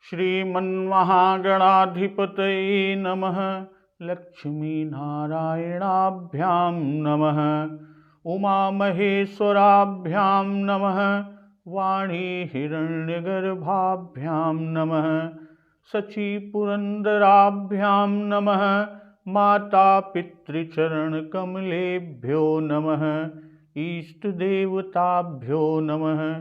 श्रीमन्महागणाधिपतये नमः। लक्ष्मीनारायणाभ्यां नमः। उमामहेश्वराभ्यां नमः। वाणी हिरण्यगर्भाभ्यां नमः। शचीपुरन्दराभ्यां नमः। माता पितृचरणकमलेभ्यो नमः। इष्टदेवताभ्यो नमः।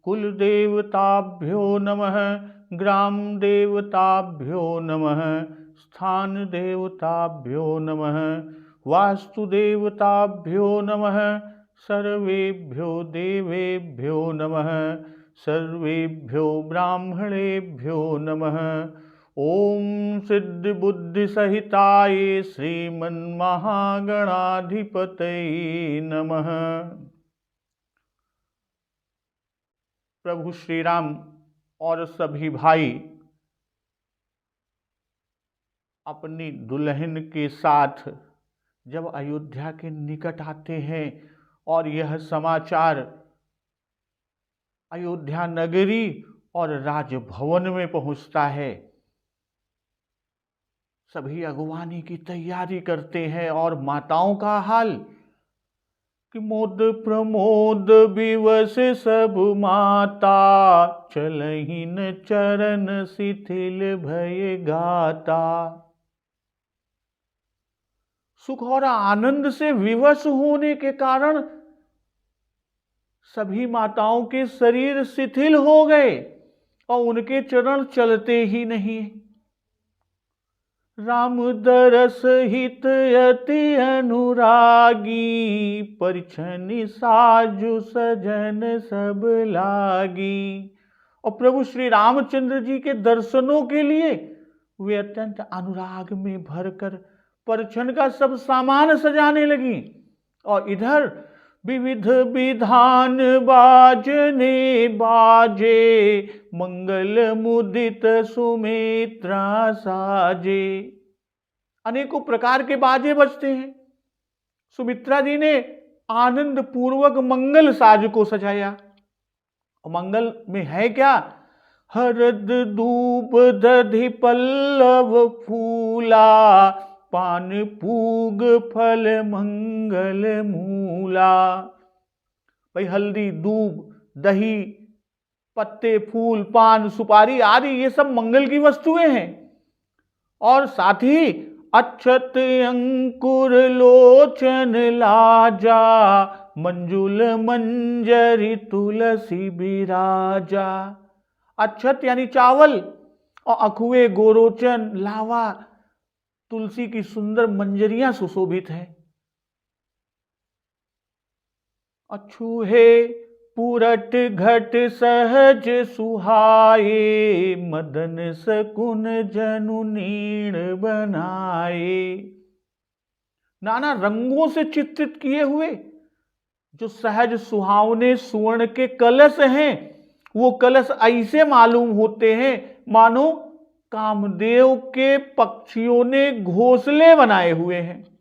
कुलदेवताभ्यो नमः। ग्राम देवताभ्यो नमः। स्थान देवताभ्यो नमः। वास्तुदेवताभ्यो नमः। सर्वेभ्यो देवेभ्यो नमः। सर्वेभ्यो ब्राह्मणेभ्यो नमः। ओम सिद्धिबुद्धिसहिताय श्रीमन्महागणाधिपतये नमः। प्रभु श्री राम और सभी भाई अपनी दुल्हन के साथ जब अयोध्या के निकट आते हैं और यह समाचार अयोध्या नगरी और राजभवन में पहुंचता है, सभी अगवानी की तैयारी करते हैं। और माताओं का हाल कि मोद प्रमोद विवश सब माता, चलहिन चरण शिथिल भय गाता। सुख और आनंद से विवश होने के कारण सभी माताओं के शरीर शिथिल हो गए और उनके चरण चलते ही नहीं। राम दरस हित अति अनुरागी, परिछनि साजु सजन सब लागी। और प्रभु श्री रामचंद्र जी के दर्शनों के लिए वे अत्यंत अनुराग में भरकर परिछन का सब सामान सजाने लगी। और इधर विविध विधान बाजने बाजे, मंगल मुदित सुमित्रा साजे। अनेकों प्रकार के बाजे बजते हैं। सुमित्रा जी ने आनंद पूर्वक मंगल साज को सजाया। और मंगल में है क्या? हरद दूब दधि पल्लव फूला, पान पूग फल मंगल मूला। भाई हल्दी, दूब, दही, पत्ते, फूल, पान, सुपारी आदि ये सब मंगल की वस्तुएं हैं। और साथ ही अक्षत अंकुर लोचन लाजा, मंजुल मंजरी तुलसी बिराजा। अक्षत यानी चावल और अखुए गोरोचन लावा तुलसी की सुंदर मंजरियां सुशोभित हैं। अछूहे पुरट घट सहज सुहाए, मदन सकुन जनु नीण बनाए। नाना रंगों से चित्रित किए हुए जो सहज सुहावने सुवर्ण के कलश हैं, वो कलश ऐसे मालूम होते हैं मानो कामदेव के पक्षियों ने घोंसले बनाए हुए हैं।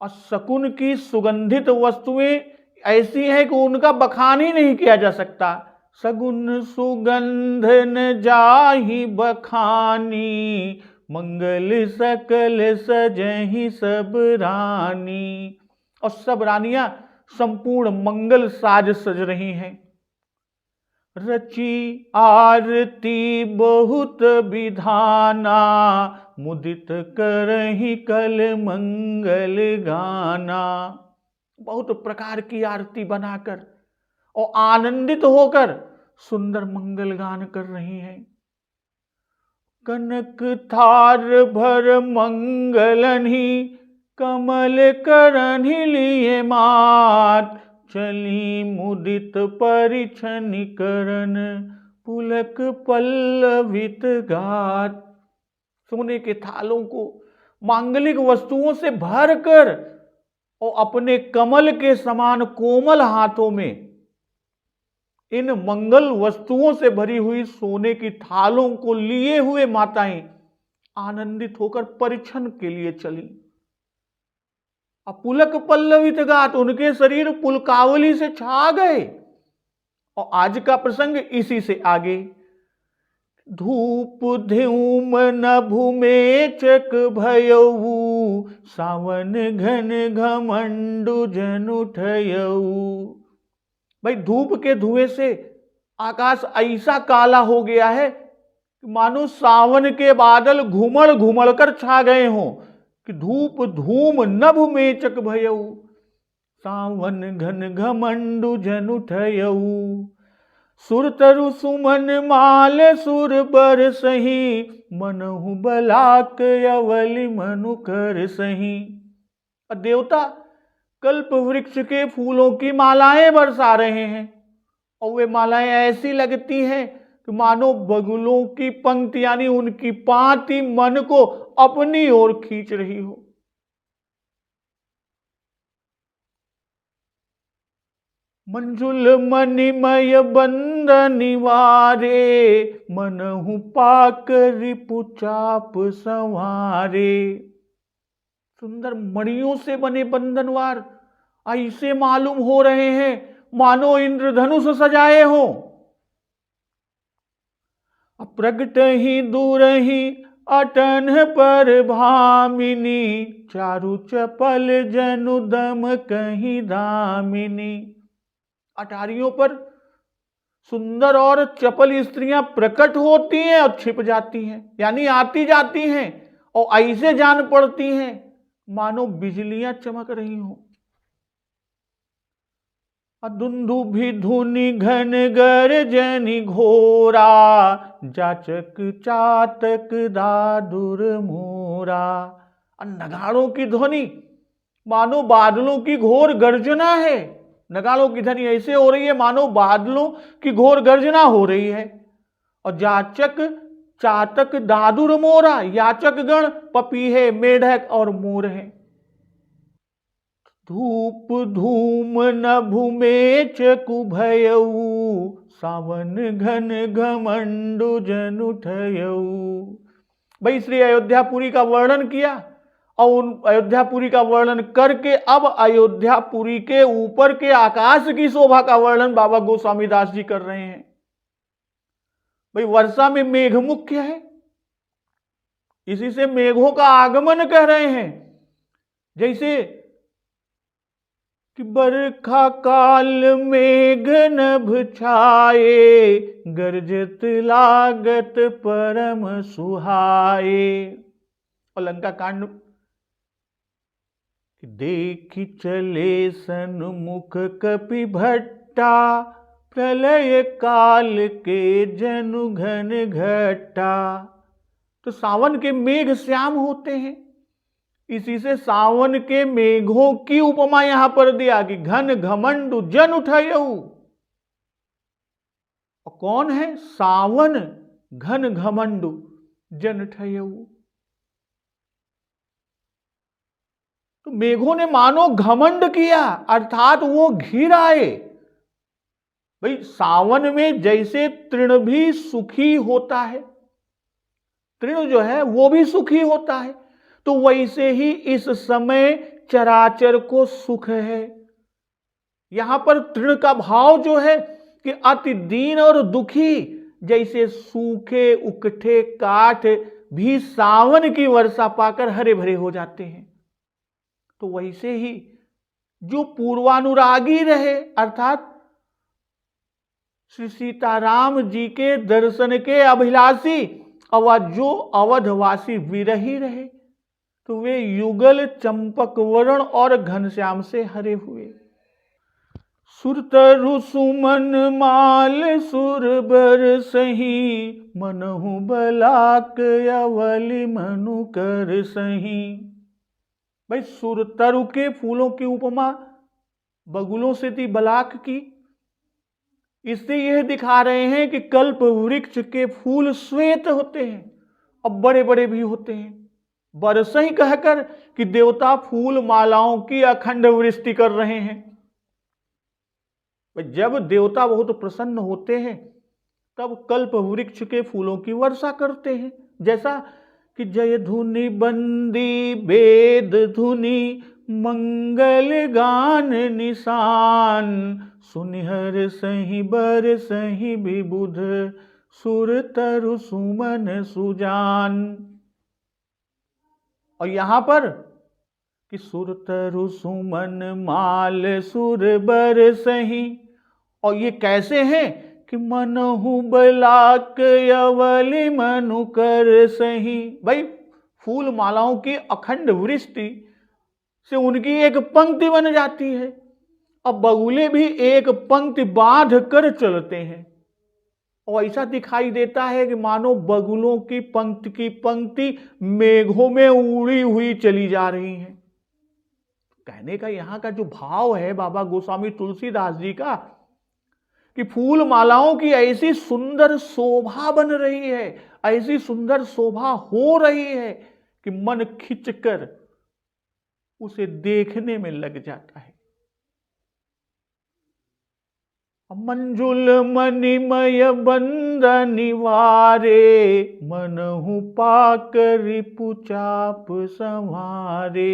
और शकुन की सुगंधित वस्तुएं ऐसी हैं कि उनका बखान ही नहीं किया जा सकता। सगुन सुगंध न जाहि बखानी, मंगल सकल सजहि सब रानी। और सब रानियां संपूर्ण मंगल साज सज रही हैं। रची आरती बहुत विधाना, मुदित करहि कल मंगल गाना। बहुत प्रकार की आरती बनाकर और आनंदित होकर सुंदर मंगल गान कर रही हैं। कनक थार भर मंगलनि, कमल करनि लिए मात। चली मुदित परिछनि करन, पुलक पल्लवित गात। सोने के थालों को मांगलिक वस्तुओं से भरकर और अपने कमल के समान कोमल हाथों में इन मंगल वस्तुओं से भरी हुई सोने की थालों को लिए हुए माताएं आनंदित होकर परिछन के लिए चली। पुलक पल्लवित गात, उनके शरीर पुलकावली से छा गए और आज का प्रसंग इसी से आगे। धूप ध्यूम नभु मेचक भयऊ, सावन घन घमंडु जन उठयऊ। भाई धूप के धुएं से आकाश ऐसा काला हो गया है कि मानो सावन के बादल घुमड़ घुमड़ कर छा गए हों। कि धूप धूम नभ मेचक भयऊ, सावन घन घमंडु जन उठयऊ। सुर तरु सुमन माल सुर बर सही, मनहु बलाक अवलि मनु कर सही। देवता कल्प वृक्ष के फूलों की मालाएं बरसा रहे हैं और वे मालाएं ऐसी लगती हैं कि मानो बगुलों की पंक्ति यानी उनकी पांति मन को अपनी ओर खींच रही हो। मंजुल मणिमय बंद निवारे, मनहु पाक रिपु चाप संवारे। सुंदर मणियों से बने बंधनवार ऐसे मालूम हो रहे हैं मानो इंद्रधनुष सजाए हो। प्रगट ही दूर ही अटन पर भामिनी, चारु चपल जनु दम कहीं दामिनी। अटारियों पर सुंदर और चपल स्त्रियां प्रकट होती हैं और छिप जाती हैं, यानी आती जाती हैं और ऐसे जान पड़ती हैं मानो बिजलियां चमक रही हों। दुंदुभि धुनि घन गर्जनि घोरा, जाचक चातक दादुर मोरा। नगाड़ों की ध्वनि मानो बादलों की घोर गर्जना है। नगाड़ों की ध्वनि ऐसे हो रही है मानो बादलों की घोर गर्जना हो रही है। और जाचक चातक दादुर मोरा, याचक गण पपीहे मेढक और मोर हैं। धूप धूम नभु मेचकु भयऊ, सावन घन घमंडु जन उठयऊ। भाई श्री अयोध्यापुरी का वर्णन किया और उन अयोध्यापुरी का वर्णन करके अब अयोध्यापुरी के ऊपर के आकाश की शोभा का वर्णन बाबा गोस्वामी दास जी कर रहे हैं। भाई वर्षा में मेघ मुख्य है, इसी से मेघों का आगमन कह रहे हैं। जैसे कि बरखा काल मेघ नभ छाए, गरजत लागत परम सुहाए। और लंका कांड देखी चले सन्मुख कपि भट्टा, प्रलय काल के जनु घन घट्टा। तो सावन के मेघ श्याम होते हैं, इसी से सावन के मेघों की उपमा यहां पर दिया कि घन घमंडु जन उठयऊ। और कौन है सावन घन घमंडु जन उठयऊ। तो मेघों ने मानो घमंड किया अर्थात वो घिर आए। भाई सावन में जैसे तृण भी सुखी होता है, तृण जो है वो भी सुखी होता है, तो वैसे ही इस समय चराचर को सुख है। यहां पर तृण का भाव जो है कि अति दीन और दुखी, जैसे सूखे उकठे काठ भी सावन की वर्षा पाकर हरे भरे हो जाते हैं, तो वैसे ही जो पूर्वानुरागी रहे अर्थात श्री सीताराम जी के दर्शन के अभिलाषी और जो अवधवासी विरही रहे, तो वे युगल चंपक वर्ण और घनश्याम से हरे हुए। सुरतरु सुमन माल सुर बर सही, मनहु बलाक अवलि मनु कर सही। भाई सुरतरु के फूलों की उपमा बगुलों से थी बलाक की। इससे यह दिखा रहे हैं कि कल्प वृक्ष के फूल श्वेत होते हैं और बड़े बड़े भी होते हैं। बरसई कहकर कि देवता फूल मालाओं की अखंड वृष्टि कर रहे हैं। जब देवता बहुत प्रसन्न होते हैं तब कल्प वृक्ष के फूलों की वर्षा करते हैं। जैसा कि जय धुनि बंदी वेद धुनि, मंगल गान निशान, सुनिहर सही बर सही विबुध, सुर तरु सुमन सुजान। और यहां पर कि सुर तरु सुमन माल सुर बर सही, और ये कैसे हैं कि मनहु बलाक अवलि मनु कर सही। भाई फूल मालाओं की अखंड वृष्टि से उनकी एक पंक्ति बन जाती है, अब बगुले भी एक पंक्ति बांध कर चलते हैं, और ऐसा दिखाई देता है कि मानो बगुलों की पंक्ति मेघों में उड़ी हुई चली जा रही हैं। कहने का यहां का जो भाव है बाबा गोस्वामी तुलसीदास जी का, कि फूल मालाओं की ऐसी सुंदर शोभा बन रही है, ऐसी सुंदर शोभा हो रही है कि मन खिंचकर उसे देखने में लग जाता है। मंजुल मणिमय बंद निवारे, मनहु पाक रिपु चाप संवारे।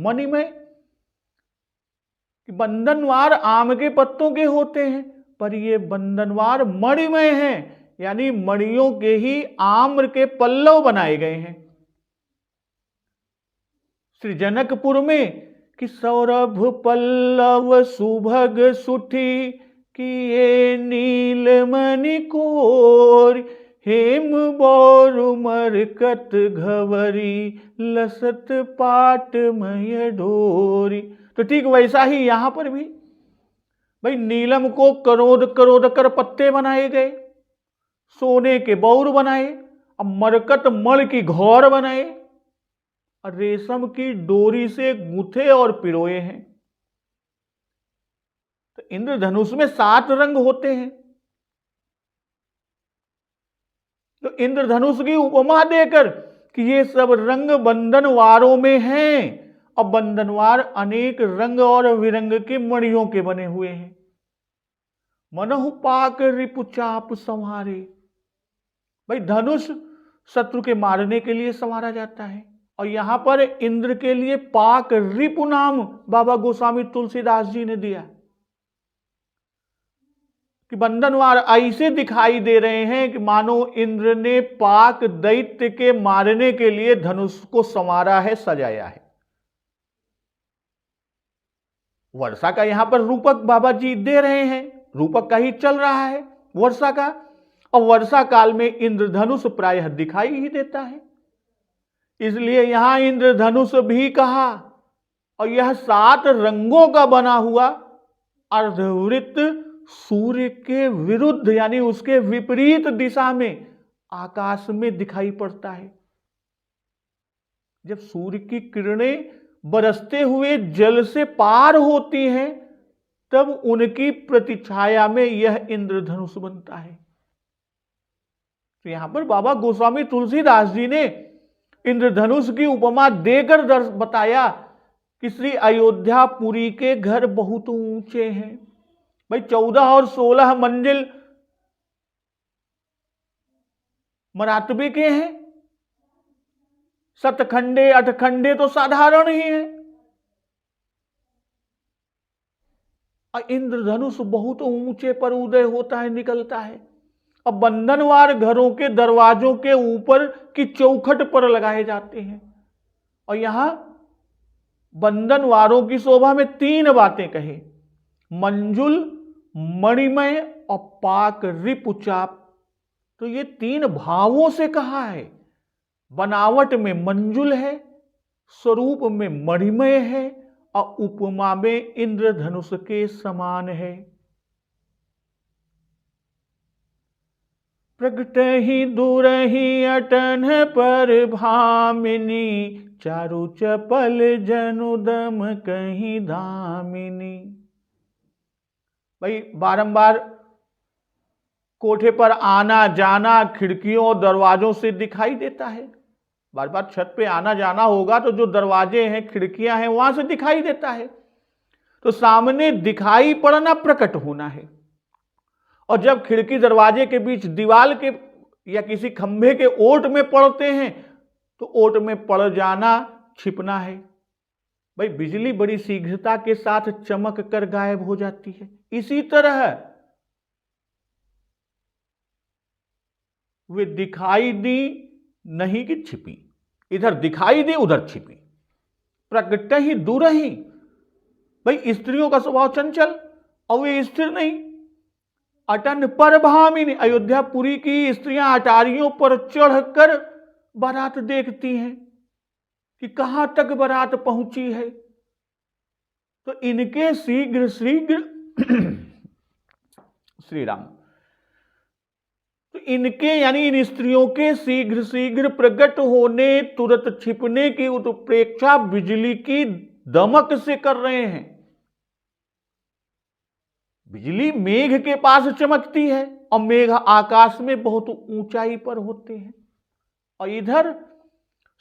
मणिमय बंधनवार आम के पत्तों के होते हैं, पर ये बंधनवार मणिमय हैं, यानी मणियों के ही आम्र के पल्लव बनाए गए हैं। श्री जनकपुर में कि सौरभ पल्लव सुभग सुठी, कि ये नीलमणि कोर, हेम बोरु मरकत घवरी, लसत पाटमय डोरी। तो ठीक वैसा ही यहां पर भी भाई नीलम को करोद करोद कर पत्ते बनाए गए, सोने के बौर बनाए, अब मरकत मण की घौर बनाए, और रेशम की डोरी से गूंथे और पिरोए हैं। तो इंद्रधनुष में 7 रंग होते हैं, तो इंद्रधनुष की उपमा देकर कि ये सब रंग बंधनवारों में हैं, और बंधनवार अनेक रंग और विरंग के मणियों के बने हुए हैं। मनहु पाक रिपु चाप संहारे। भाई धनुष शत्रु के मारने के लिए संवारा जाता है, और यहां पर इंद्र के लिए पाक रिपु नाम बाबा गोस्वामी तुलसीदास जी ने दिया, कि बंधनवार ऐसे दिखाई दे रहे हैं कि मानो इंद्र ने पाक दैत्य के मारने के लिए धनुष को संवारा है, सजाया है। वर्षा का यहां पर रूपक बाबा जी दे रहे हैं, रूपक का ही चल रहा है वर्षा का, और वर्षा काल में इंद्रधनुष प्रायः दिखाई ही देता है, इसलिए यहां इंद्रधनुष भी कहा। और यह 7 रंगों का बना हुआ अर्धवृत्त सूर्य के विरुद्ध यानी उसके विपरीत दिशा में आकाश में दिखाई पड़ता है। जब सूर्य की किरणें बरसते हुए जल से पार होती हैं, तब उनकी प्रतिछाया में यह इंद्रधनुष बनता है। तो यहां पर बाबा गोस्वामी तुलसीदास जी ने इंद्रधनुष की उपमा देकर बताया कि श्री अयोध्यापुरी के घर बहुत ऊंचे हैं। भाई 14 और 16 मंजिल मरातबे के हैं, सतखंडे अठखंडे तो साधारण ही है, और इंद्रधनुष बहुत ऊंचे पर उदय होता है, निकलता है। अब बंधनवार घरों के दरवाजों के ऊपर की चौखट पर लगाए जाते हैं, और यहां बंधनवारों की शोभा में 3 बातें कही, मंजुल, मणिमय और पाक रिपुचाप। तो ये 3 भावों से कहा है, बनावट में मंजुल है, स्वरूप में मणिमय है, और उपमा में इंद्रधनुष के समान है। प्रगट ही दूर ही अटन पर भामिनी, चारु चपल जनुदम कहीं धामिनी। भाई बारंबार कोठे पर आना जाना खिड़कियों और दरवाजों से दिखाई देता है, बार बार छत पे आना जाना होगा तो जो दरवाजे हैं खिड़कियां हैं वहां से दिखाई देता है। तो सामने दिखाई पड़ना प्रकट होना है, और जब खिड़की दरवाजे के बीच दीवार के या किसी खंभे के ओट में पड़ते हैं तो ओट में पड़ जाना छिपना है। भाई बिजली बड़ी शीघ्रता के साथ चमक कर गायब हो जाती है, इसी तरह वे दिखाई दी नहीं कि छिपी, इधर दिखाई दी उधर छिपी, प्रकट ही दूर ही। भाई स्त्रियों का स्वभाव चंचल और वे स्थिर नहीं। अटन पर भामिनी, अयोध्यापुरी की स्त्रियां अटारियों पर चढ़कर बारात देखती हैं कि कहां तक बारात पहुंची है। तो इनके शीघ्र शीघ्र श्री राम, तो इनके यानी इन स्त्रियों के शीघ्र शीघ्र प्रकट होने, तुरंत छिपने की उत्प्रेक्षा बिजली की दमक से कर रहे हैं। बिजली मेघ के पास चमकती है और मेघ आकाश में बहुत ऊंचाई पर होते हैं, और इधर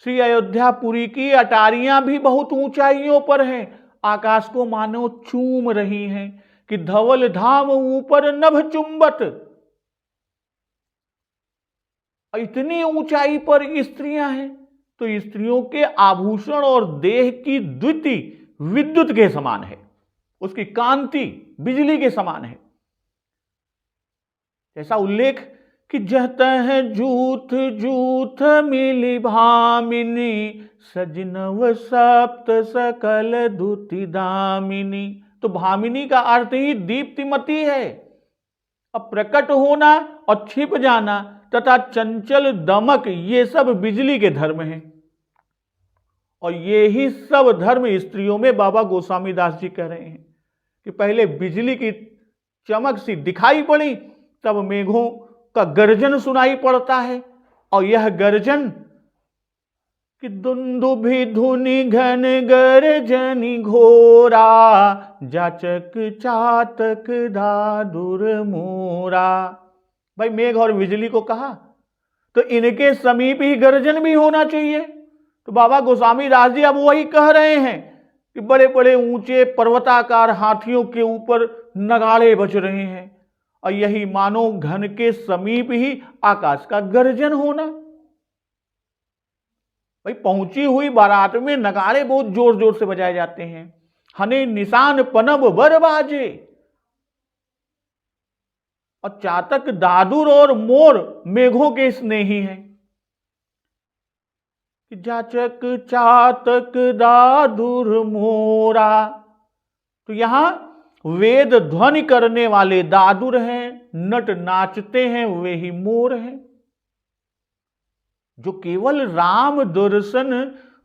श्री अयोध्यापुरी की अटारियां भी बहुत ऊंचाइयों पर हैं, आकाश को मानो चूम रही हैं कि धवल धाम ऊपर नभ चुंबत। इतनी ऊंचाई पर स्त्रियां हैं, तो स्त्रियों के आभूषण और देह की द्युति विद्युत के समान है, उसकी कांति बिजली के समान है। ऐसा उल्लेख कि जहत है जूथ जूथ मिली भामिनी, सजनव सप्त सकल दुति दामिनी। तो भामिनी का अर्थ ही दीप्तिमती है। अब प्रकट होना और छिप जाना तथा चंचल दमक, ये सब बिजली के धर्म हैं, और ये ही सब धर्म स्त्रियों में बाबा गोस्वामी दास जी कह रहे हैं कि पहले बिजली की चमक सी दिखाई पड़ी, तब मेघों का गर्जन सुनाई पड़ता है, और यह गर्जन कि दुंदुभि धुनि घन गर्जनि घोरा, जाचक चातक दादुर मोरा। भाई मेघ और बिजली को कहा तो इनके समीप ही गर्जन भी होना चाहिए। तो बाबा गोस्वामी दास जी अब वही कह रहे हैं कि बड़े बड़े ऊंचे पर्वताकार हाथियों के ऊपर नगाड़े बज रहे हैं, और यही मानो घन के समीप ही आकाश का गर्जन होना। भाई पहुंची हुई बारात में नगाड़े बहुत जोर जोर से बजाए जाते हैं। हने निशान पनब बर बाजे, और चातक दादुर और मोर मेघों के स्नेही हैं। जाचक चातक दादुर मोरा, तो यहां वेद ध्वनि करने वाले दादुर हैं, नट नाचते हैं वे ही मोर हैं। जो केवल राम दर्शन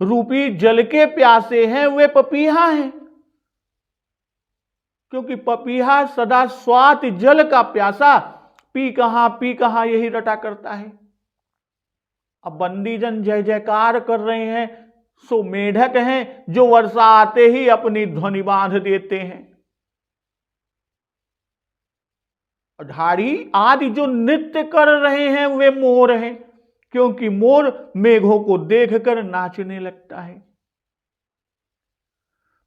रूपी जल के प्यासे हैं वे पपीहा हैं, क्योंकि पपीहा सदा स्वाति जल का प्यासा पी कहां यही रटा करता है। अब बंदीजन जय जयकार कर रहे हैं, सो मेढक हैं जो वर्षा आते ही अपनी ध्वनि बांध देते हैं। ढाड़ी आदि जो नृत्य कर रहे हैं वे मोर हैं, क्योंकि मोर मेघों को देखकर नाचने लगता है।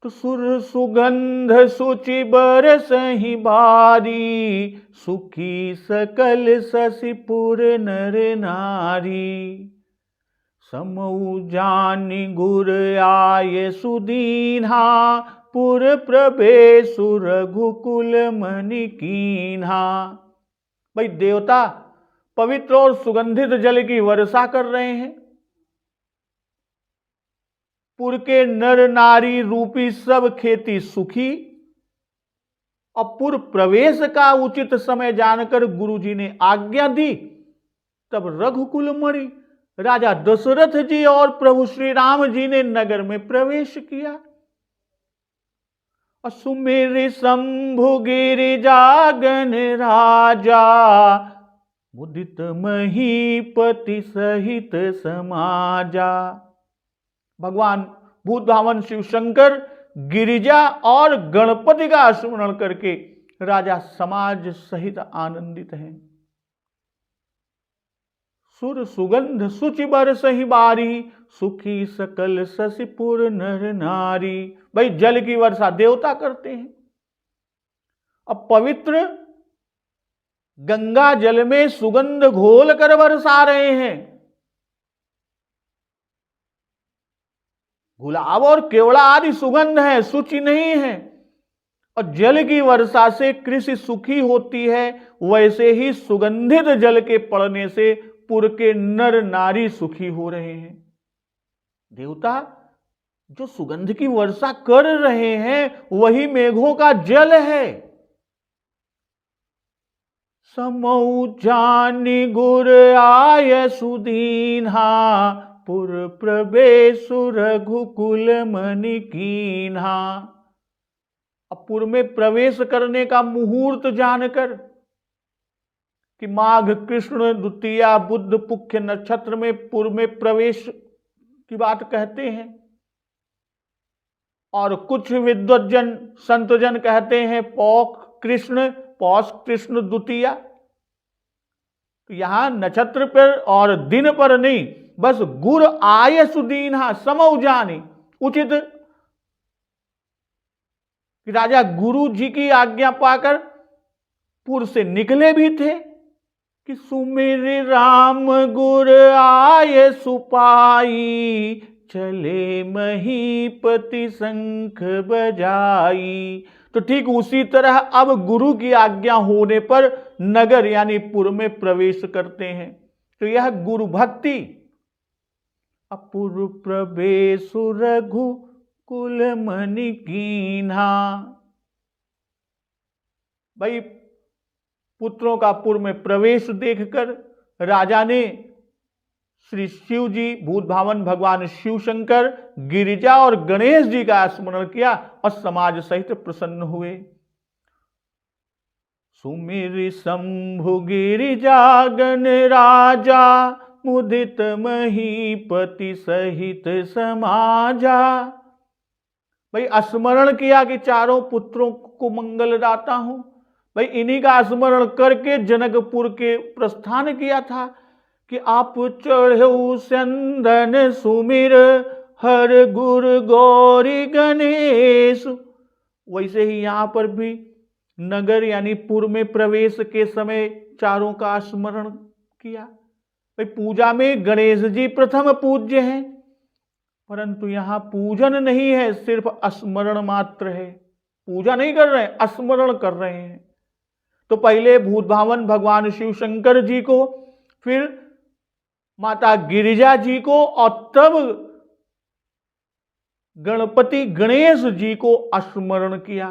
तो सुर सुगंध सुचि बरसहि बारी, सुखी सकल ससिपुर नर नारी। समऊ जानि गुर आये सुदीन्हा, पुर प्रवेशु रघुकुल मनि कीन्हा। भाई देवता पवित्र और सुगंधित जल की वर्षा कर रहे हैं। पुर के नर नारी रूपी सब खेती सुखी, और पुर प्रवेश का उचित समय जानकर गुरुजी ने आज्ञा दी। तब रघुकुल मणि राजा दशरथ जी और प्रभु श्री राम जी ने नगर में प्रवेश किया। और सुमेर शंभु गिरिजागन राजा, मुदित महीपति सहित समाजा। भगवान भूत भावन शिव शंकर गिरिजा और गणपति का स्मरण करके राजा समाज सहित आनंदित हैं। सुर सुगंध सुचि बरसहि बारी, सुखी सकल ससिपुर नर नारी। भाई जल की वर्षा देवता करते हैं। अब पवित्र गंगा जल में सुगंध घोल कर बरसा रहे हैं। गुलाब और केवड़ा आदि सुगंध है, शुचि नहीं है। और जल की वर्षा से कृषि सुखी होती है, वैसे ही सुगंधित जल के पड़ने से पुर के नर नारी सुखी हो रहे हैं। देवता जो सुगंध की वर्षा कर रहे हैं वही मेघों का जल है। समौ जानि गुर आय सुदीन्हा, पुर प्रवेशु रघुकुल मनि कीन्हा। अब पुर में प्रवेश करने का मुहूर्त जानकर कि माघ कृष्ण द्वितीया बुध पुख्य नक्षत्र में पुर में प्रवेश की बात कहते हैं, और कुछ विद्वज्जन संतजन कहते हैं पौष कृष्ण द्वितीया। तो यहां नक्षत्र पर और दिन पर नहीं, बस गुर आय सुदीन्हा समौ जानी, उचित कि राजा गुरु जी की आज्ञा पाकर पुर से निकले भी थे कि सुमिर राम गुर आय सुपाई, चले महीपति शंख बजाई। तो ठीक उसी तरह अब गुरु की आज्ञा होने पर नगर यानी पुर में प्रवेश करते हैं। तो यह गुरु भक्ति। अपुर प्रवेश रघु कुल मनि कीन्हा। भाई पुत्रों का पुर में प्रवेश देखकर राजा ने श्री शिव जी, भूत भावन भगवान शिव शंकर, गिरिजा और गणेश जी का स्मरण किया और समाज सहित प्रसन्न हुए। सुमिर शंभु गिरिजा गण राजा, मुदित महीपति सहित समाजा। भाई स्मरण किया कि चारों पुत्रों को मंगल दाता हूं। भाई इन्हीं का स्मरण करके जनकपुर के प्रस्थान किया था कि आप चढ़ऊ चंदन सुमिर, हर गुर गौरी गणेश। वैसे ही यहां पर भी नगर यानी पुर में प्रवेश के समय चारों का स्मरण किया। भाई पूजा में गणेश जी प्रथम पूज्य हैं, परंतु यहां पूजन नहीं है, सिर्फ स्मरण मात्र है। पूजा नहीं कर रहे हैं, स्मरण कर रहे हैं। तो पहले भूत भावन भगवान शिव शंकर जी को, फिर माता गिरिजा जी को, और तब गणपति गणेश जी को स्मरण किया।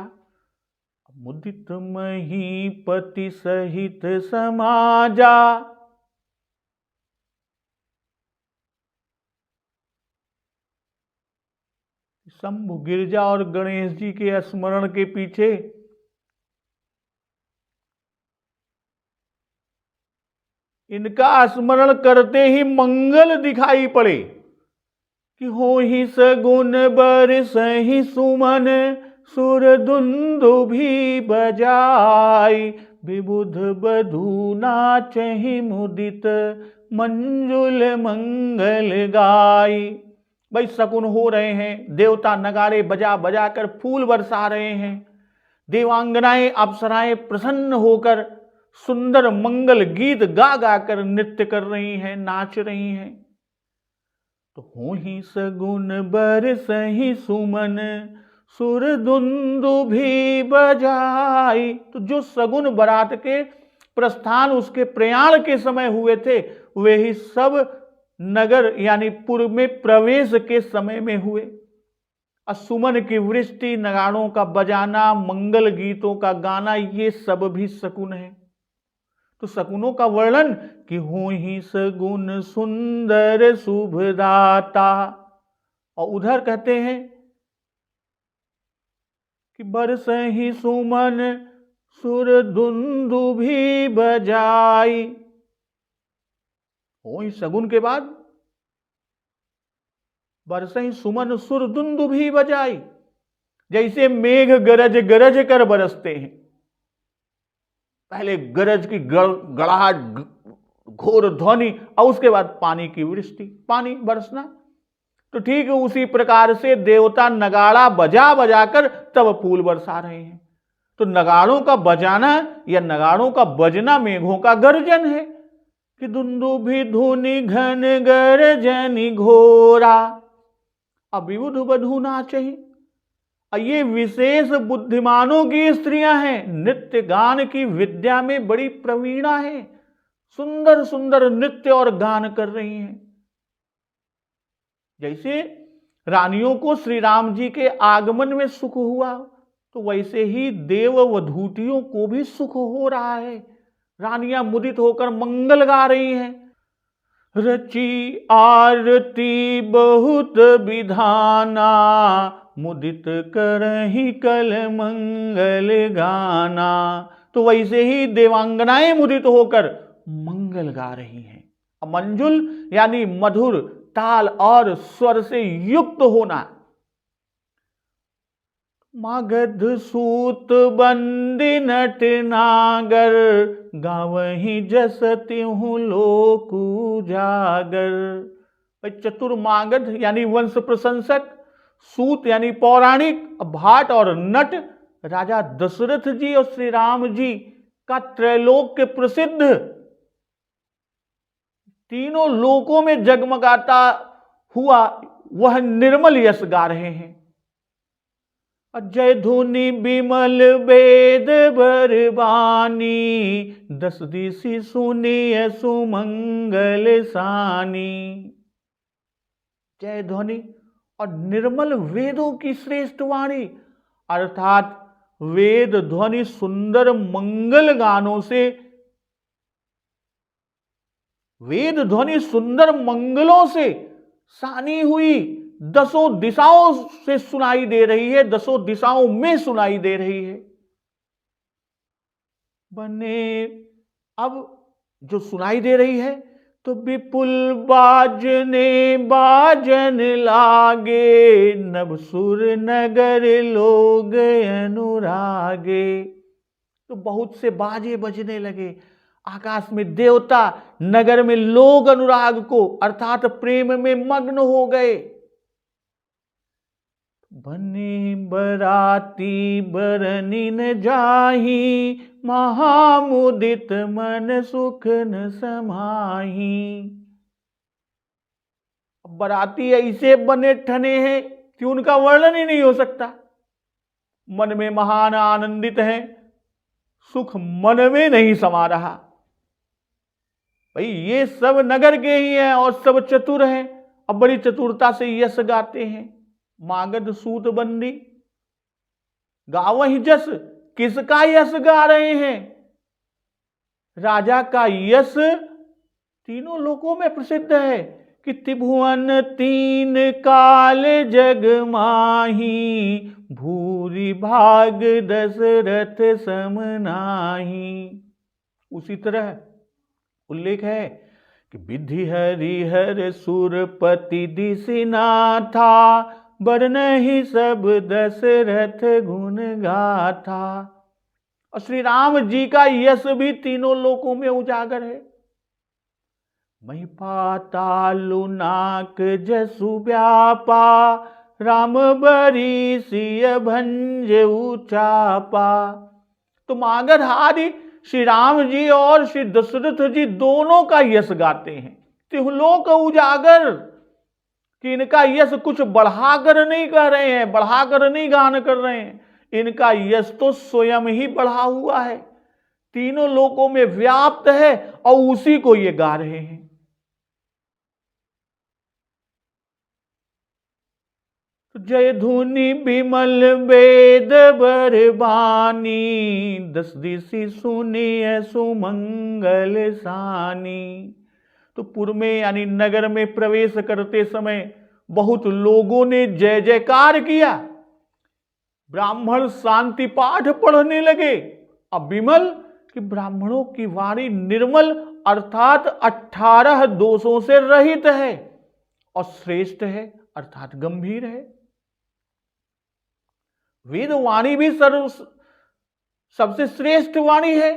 मुदित महीपति सहित समाजा। शंभु, गिरिजा और गणेश जी के स्मरण के पीछे इनका स्मरण करते ही मंगल दिखाई पड़े कि हो ही सगुन बरसहि सुमन, सुर दुंदुभि बजाई, विबुध बधू नाचहि मुदित, मंजुल मंगल गाई। भाई शकुन हो रहे हैं, देवता नगाड़े बजा बजा कर फूल बरसा रहे हैं, देवांगनाएं अप्सराएं प्रसन्न होकर सुंदर मंगल गीत गा गा कर नृत्य कर रही हैं, नाच रही हैं। तो हो ही सगुन बरसहि सुमन, सुर दुंदुभि बजाई। तो जो सगुन बारात के प्रस्थान, उसके प्रयाण के समय हुए थे, वे ही सब नगर यानी पुर में प्रवेश के समय में हुए। सुमन की वृष्टि, नगाड़ों का बजाना, मंगल गीतों का गाना, ये सब भी शकुन है। तो शकुनों का वर्णन कि हो ही सगुन सुंदर शुभदाता। और उधर कहते हैं कि बरसहि सुमन, सुर दुंदुभि बजाई। हो ही सगुन के बाद बरसहि सुमन, सुर दुंदुभि बजाई। जैसे मेघ गरज गरज कर बरसते हैं, पहले गरज की गड़ाहट, घोर ध्वनि, और उसके बाद पानी की वृष्टि, पानी बरसना। तो ठीक उसी प्रकार से देवता नगाड़ा बजा बजा कर तब फूल बरसा रहे हैं। तो नगाड़ों का बजाना या नगाड़ों का बजना मेघों का गर्जन है कि दुंदुभि धुनि घन गर्जनि घोरा। अविबुध वधू नाचहि। ये विशेष बुद्धिमानों की स्त्रियां हैं, नृत्य गान की विद्या में बड़ी प्रवीणा है, सुंदर सुंदर नृत्य और गान कर रही हैं। जैसे रानियों को श्री राम जी के आगमन में सुख हुआ, तो वैसे ही देववधूटियों को भी सुख हो रहा है। रानियां मुदित होकर मंगल गा रही हैं। रची आरती बहुत विधाना, मुदित करहि कल मंगल गाना। तो वैसे ही देवांगनाएं मुदित होकर मंगल गा रही हैं। मंजुल यानी मधुर ताल और स्वर से युक्त होना। मगध सूत बंदी नट नागर, गावहि जस तिहु लोक उजागर। चतुर मागध यानी वंश प्रशंसक, सूत यानी पौराणिक, भाट और नट राजा दशरथ जी और श्री राम जी का त्रैलोक के प्रसिद्ध, तीनों लोकों में जगमगाता हुआ वह निर्मल यश गा रहे हैं। जय धुनि बिमल वेद बरबानी, दस दिशि सुनिय सुमंगल सानी। जय ध्वनि और निर्मल वेदों की श्रेष्ठ वाणी, अर्थात वेद ध्वनि सुंदर मंगल गानों से, वेद ध्वनि सुंदर मंगलों से सानी हुई दसों दिशाओं से सुनाई दे रही है, दसों दिशाओं में सुनाई दे रही है। बने अब जो सुनाई दे रही है, तो विपुल बाजने बाजन लागे, नभ सुर नगर लोग अनुरागे। तो बहुत से बाजे बजने लगे, आकाश में देवता, नगर में लोग अनुराग को अर्थात प्रेम में मग्न हो गए। बने बराती बरनी न जाही, महामुदित मन सुख न समाही। बराती ऐसे बने ठने हैं कि उनका वर्णन ही नहीं हो सकता। मन में महान आनंदित हैं, सुख मन में नहीं समा रहा। भाई ये सब नगर के ही हैं और सब चतुर हैं, अब बड़ी चतुरता से यश गाते हैं। मागध सूत बंदी गावहि जस, किसका यश गा रहे हैं? राजा का यश तीनों लोकों में प्रसिद्ध है कि त्रिभुवन तीन काल जग माही, भूरि भाग दशरथ सम नाही। उसी तरह उल्लेख है कि विधि हरिहर सुरपति दिसिनाथा, बरनहि सब दशरथ गुण गाथा। और श्री राम जी का यश भी तीनों लोकों में उजागर है। मही पातालु नाक जसु व्यापा, राम बरी सिय भंज चापा। तो मागध आदि श्री राम जी और श्री दशरथ जी दोनों का यश गाते हैं। तिहुलोक उजागर कि इनका यश कुछ बढ़ाकर नहीं कह रहे हैं, बढ़ाकर नहीं गान कर रहे हैं, इनका यश तो स्वयं ही बढ़ा हुआ है, तीनों लोकों में व्याप्त है और उसी को ये गा रहे हैं। जय धुनि बिमल वेद बरबानी, दस दिशि सुनिय सुमंगल सानी। तो पूर्व में यानी नगर में प्रवेश करते समय बहुत लोगों ने जय जयकार किया, ब्राह्मण शांति पाठ पढ़ने लगे। अब विमल कि ब्राह्मणों की वाणी निर्मल अर्थात 18 दोषों से रहित है और श्रेष्ठ है अर्थात गंभीर है। वेद वाणी भी सबसे श्रेष्ठ वाणी है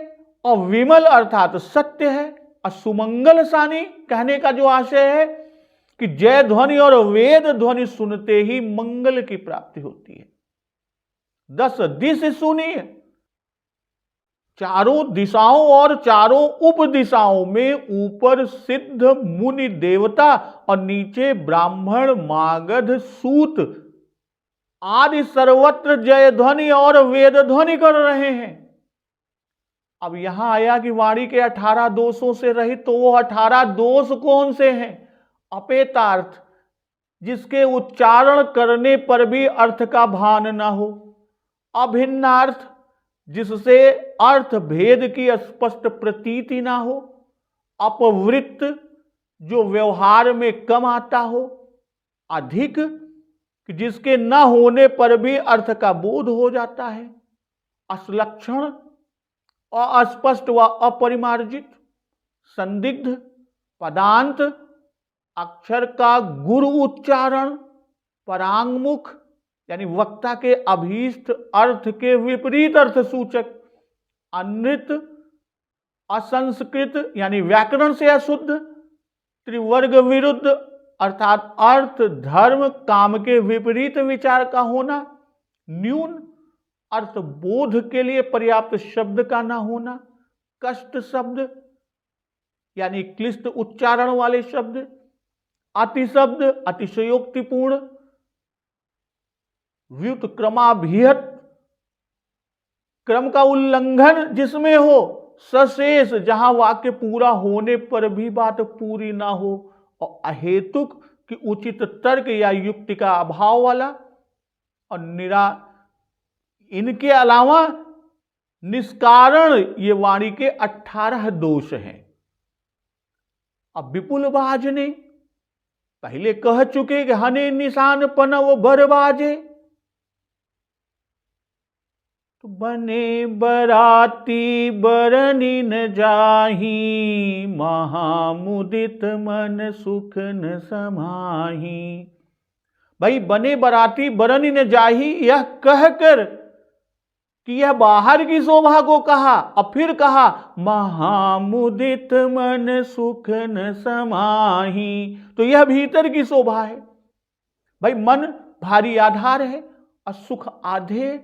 और विमल अर्थात सत्य है। और सुमंगल सानी कहने का जो आशय है कि जय ध्वनि और वेद ध्वनि सुनते ही मंगल की प्राप्ति होती है। 10 दिश सुनिए, चारों दिशाओं और चारों उप दिशाओं में ऊपर सिद्ध मुनि देवता और नीचे ब्राह्मण मागध सूत आदि सर्वत्र जय ध्वनि और वेद ध्वनि कर रहे हैं। अब यहां आया कि वाणी के 18 दोषों से रहित, तो वो 18 दोष कौन से हैं? अपेतार्थ, जिसके उच्चारण करने पर भी अर्थ का भान न हो। अभिन्नार्थ, जिससे अर्थ भेद की स्पष्ट प्रतीति ना हो। अपवृत्त, जो व्यवहार में कम आता हो। अधिक, जिसके न होने पर भी अर्थ का बोध हो जाता है। असलक्षण, अस्पष्ट व अपरिमार्जित। संदिग्ध, पदांत, अक्षर का गुरु उच्चारण। परांगमुख, यानी वक्ता के अभीष्ट अर्थ के विपरीत अर्थ सूचक। अनृत, असंस्कृत, यानी व्याकरण से अशुद्ध। त्रिवर्ग विरुद्ध, अर्थात अर्थ धर्म काम के विपरीत विचार का होना। न्यून, अर्थ बोध के लिए पर्याप्त शब्द का ना होना। कष्ट शब्द, यानी क्लिष्ट उच्चारण वाले शब्द। अति शब्द, अतिशयोक्तिपूर्ण। व्युत्क्रमाभिहत, क्रम का उल्लंघन जिसमें हो। सशेष, जहां वाक्य पूरा होने पर भी बात पूरी ना हो। और अहेतुक, कि उचित तर्क या युक्ति का अभाव वाला। और इनके अलावा निष्कारण, ये वाणी के 18 दोष हैं। अब विपुल बाज ने पहले कह चुके कि हने निशान पनव बरबाजे, तो बने बराती बरनी न जाही, महामुदित मन सुख न समाही। भाई बने बराती बरनी न जाही, यह कहकर कि यह बाहर की शोभा को कहा, और फिर कहा महामुदित मन सुख न समाही, तो यह भीतर की शोभा है। भाई मन भारी आधार है और सुख आधे,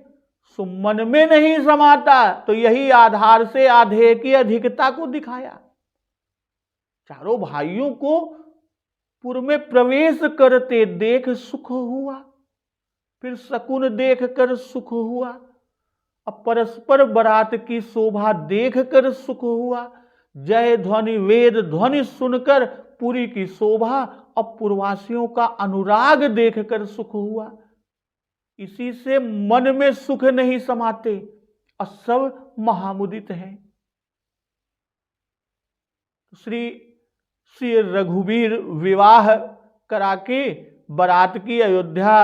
सो मन में नहीं समाता, तो यही आधार से आधे की अधिकता को दिखाया। चारों भाइयों को पुर में प्रवेश करते देख सुख हुआ, फिर शकुन देख कर सुख हुआ, अब परस्पर बरात की शोभा देखकर सुख हुआ। जय ध्वनि वेद ध्वनि सुनकर पुरी की शोभा और पुरवासियों का अनुराग देखकर सुख हुआ। इसी से मन में सुख नहीं समाते और सब महामुदित हैं। श्री रघुवीर विवाह करा के बारात की अयोध्या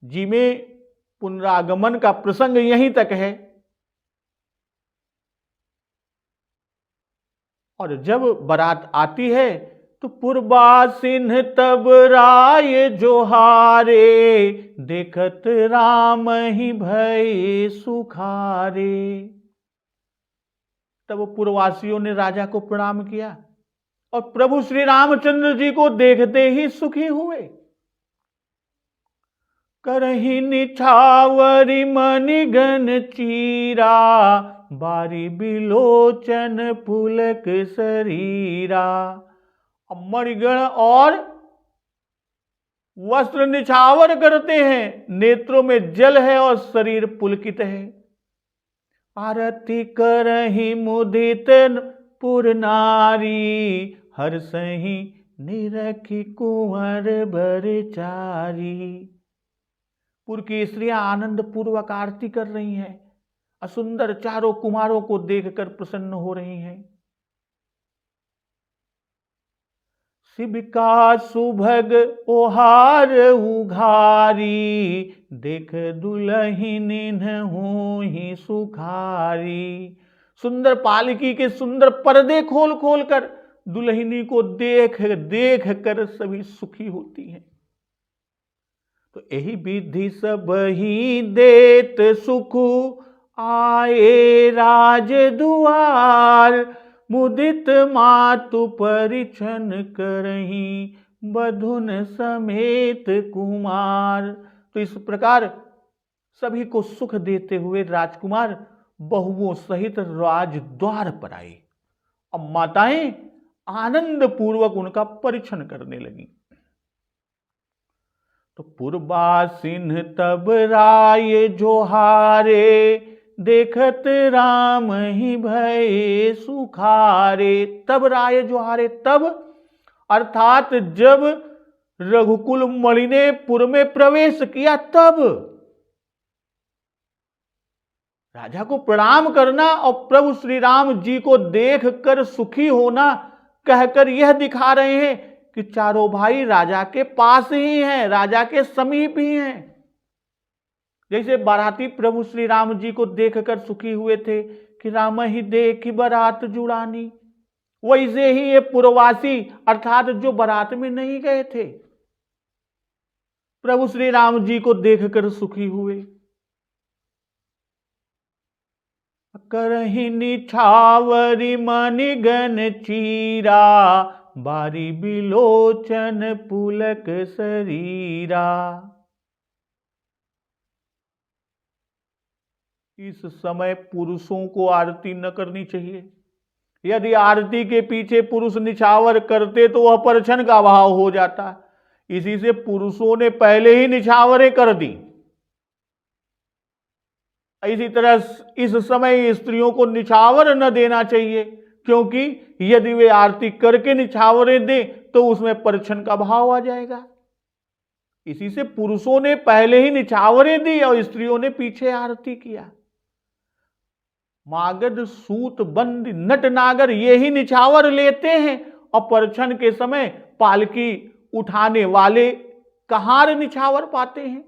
जी में पुनरागमन का प्रसंग यहीं तक है। और जब बारात आती है तो पुरबासिन तब राय जोहारे, देखत राम ही भय सुखारे। तब पुरवासियों ने राजा को प्रणाम किया और प्रभु श्री रामचंद्र जी को देखते ही सुखी हुए। करहि निछावरि मणिगण चीरा, बारी बिलोचन पुलक शरीरा। अब मणिगण और वस्त्र निछावर करते हैं, नेत्रों में जल है और शरीर पुलकित है। आरती करहि मुदित पुर नारी, हर्षहि निरखि कुंवर बरचारी। पुर की स्त्रियां आनंद पूर्वक आरती कर रही हैं और सुंदर चारों कुमारों को देखकर प्रसन्न हो रही हैं। शिव का सुभग ओहार उघारी, देख दुलहिन होहि सुखारी। सुंदर पालकी के सुंदर पर्दे खोल खोल कर दुल्हनी को देख देख कर सभी सुखी होती हैं। तो यही विधि सब ही देत सुख, आए राज दुआर। मुदित मातु परिछन करही, बधुन समेत कुमार। तो इस प्रकार सभी को सुख देते हुए राजकुमार बहुओं सहित राजद्वार पर आई। अब माताएं आनंद पूर्वक उनका परीक्षण करने लगी। तो पुरबासिन तब राय जोहारे, देखत राम ही भये सुखारे। तब राय जोहारे, तब अर्थात जब रघुकुल मणि ने पुर में प्रवेश किया, तब राजा को प्रणाम करना और प्रभु श्री राम जी को देखकर सुखी होना कहकर यह दिखा रहे हैं कि चारों भाई राजा के पास ही हैं, राजा के समीप ही हैं। जैसे बाराती प्रभु श्री राम जी को देखकर सुखी हुए थे कि राम ही देखी बारात जुड़ानी, वैसे ही ये पुरवासी अर्थात जो बारात में नहीं गए थे प्रभु श्री राम जी को देखकर सुखी हुए। करहि निछावरी मणिगण चीरा, बारी बिलोचन पुलक शरीरा। इस समय पुरुषों को आरती न करनी चाहिए। यदि आरती के पीछे पुरुष निछावर करते तो वह परछन का भाव हो जाता। इसी से पुरुषों ने पहले ही निछावरें कर दी। इसी तरह इस समय स्त्रियों को निछावर न देना चाहिए, क्योंकि यदि वे आरती करके निछावरें दें तो उसमें परछन का भाव आ जाएगा। इसी से पुरुषों ने पहले ही निछावरें दी और स्त्रियों ने पीछे आरती किया। मागध सूत बंद नट नागर ये ही निछावर लेते हैं और परछन के समय पालकी उठाने वाले कहार निछावर पाते हैं।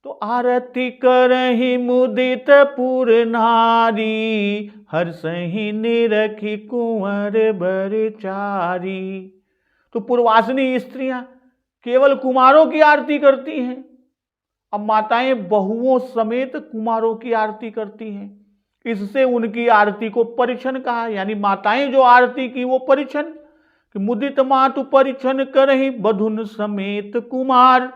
तो आरती करहि मुदित पुर नारी, हर्षहि निरखी कुंवर बरचारी। तो पुरवासिनी स्त्रियां केवल कुमारों की आरती करती हैं। अब माताएं बहुओं समेत कुमारों की आरती करती हैं। इससे उनकी आरती को परिछन कहा, यानी माताएं जो आरती की वो परिछन। कि मुदित मातु परिछन करहि बधुन समेत कुमार।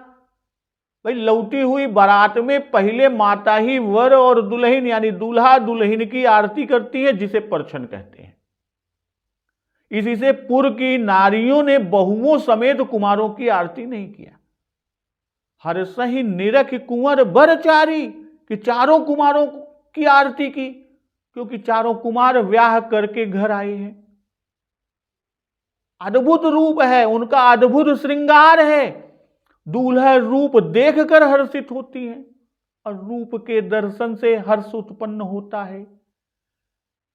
भाई लौटी हुई बारात में पहले माता ही वर और दुल्हन यानी दूल्हा दुल्हन की आरती करती है, जिसे परछन कहते हैं। इसी से पुर की नारियों ने बहुओं समेत कुमारों की आरती नहीं किया। हर्षहि निरख कुंवर बरचारी, कि चारों कुमारों की आरती की, क्योंकि चारों कुमार ब्याह करके घर आए हैं। अद्भुत रूप है उनका, अद्भुत श्रृंगार है। दूल्हा रूप देखकर हर्षित होती है और रूप के दर्शन से हर्ष उत्पन्न होता है।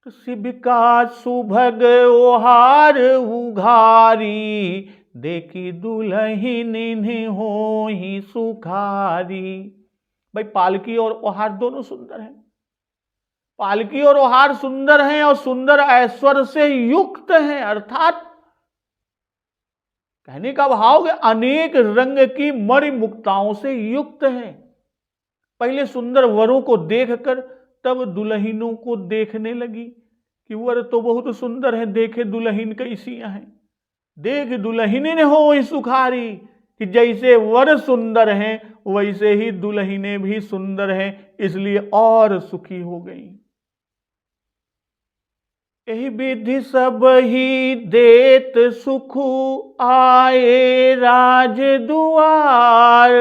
तो शिव का सुभग ओहार उघारी, देखी दुल्हन हो ही सुखारी। भाई पालकी और ओहार दोनों सुंदर हैं। पालकी और ओहार सुंदर हैं और सुंदर ऐश्वर्य से युक्त हैं, अर्थात कहने का भाव अनेक रंग की मणि मुक्ताओं से युक्त हैं। पहले सुंदर वरों को देखकर तब दुल्हनों को देखने लगी कि वर तो बहुत सुंदर है, देखे दुल्हन कैसियां हैं। देख दुल्हने हो सुखारी, कि जैसे वर सुंदर हैं वैसे ही दुल्हने भी सुंदर हैं, इसलिए और सुखी हो गई। एहि विधि सब ही देत सुखु आए राज दुआर,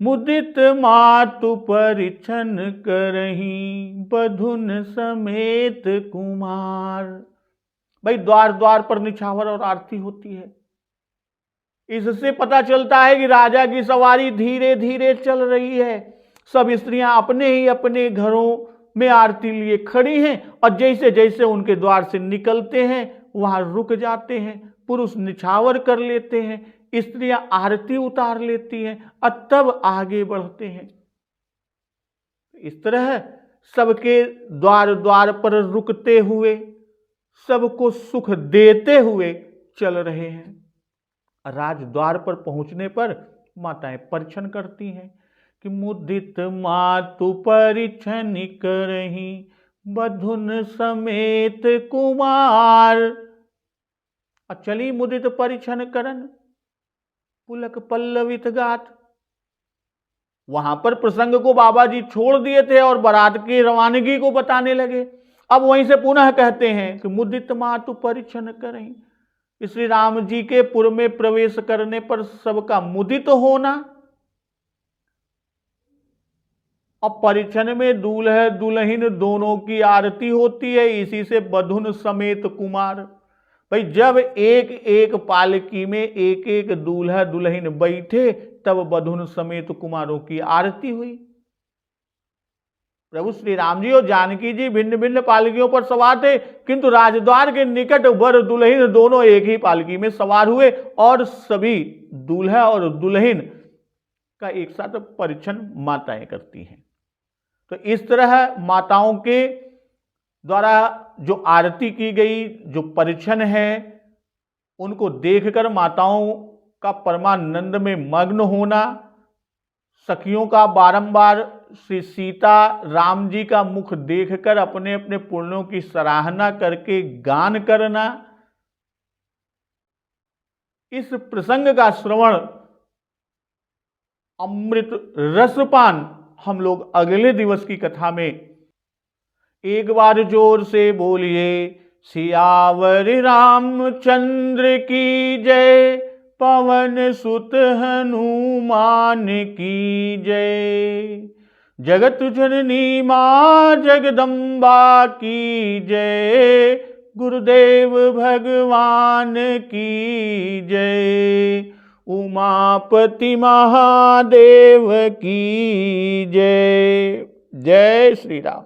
मुदित मातु परिछन करही बधुन समेत कुमार। भाई द्वार द्वार पर निछावर और आरती होती है। इससे पता चलता है कि राजा की सवारी धीरे धीरे चल रही है। सब स्त्रियां अपने ही अपने घरों में आरती लिए खड़ी हैं और जैसे जैसे उनके द्वार से निकलते हैं वहां रुक जाते हैं। पुरुष निछावर कर लेते हैं, स्त्रियां आरती उतार लेती हैं और तब आगे बढ़ते हैं। इस तरह सबके द्वार द्वार पर रुकते हुए, सबको सुख देते हुए चल रहे हैं। राजद्वार पर पहुंचने पर माताएं परिछन करती हैं कि मुदित मातु परिछन करही बधुन समेत कुमार। और चली मुदित परिछन करन पुलक पल्लवित गात। वहां पर प्रसंग को बाबा जी छोड़ दिए थे और बारात की रवानगी को बताने लगे। अब वहीं से पुनः कहते हैं कि मुदित मातु परिछन करें। श्री राम जी के पुर में प्रवेश करने पर सबका मुदित होना, और परिछन में दूल्हा दुल्हन दोनों की आरती होती है, इसी से बधुन समेत कुमार। भाई जब एक एक पालकी में एक एक दूल्हा दुल्हन बैठे तब बधुन समेत कुमारों की आरती हुई। प्रभु श्री राम जी और जानकी जी भिन्न भिन्न पालकियों पर सवार थे, किंतु राजद्वार के निकट वर दुल्हन दोनों एक ही पालकी में सवार हुए और सभी दूल्हा और दुल्हन का एक साथ परिछन माताएं करती हैं। तो इस तरह माताओं के द्वारा जो आरती की गई, जो परिछन है, उनको देखकर माताओं का परमानंद में मग्न होना, सखियों का बारंबार श्री सीता राम जी का मुख देखकर अपने अपने पुण्यों की सराहना करके गान करना, इस प्रसंग का श्रवण, अमृत रसपान हम लोग अगले दिवस की कथा में एक बार जोर से बोलिए सियावर रामचंद्र की जय, पवन सुत हनुमान की जय, जगत जननी मां जगदम्बा की जय, गुरुदेव भगवान की जय, उमापति महादेव की जय। जय श्री राम।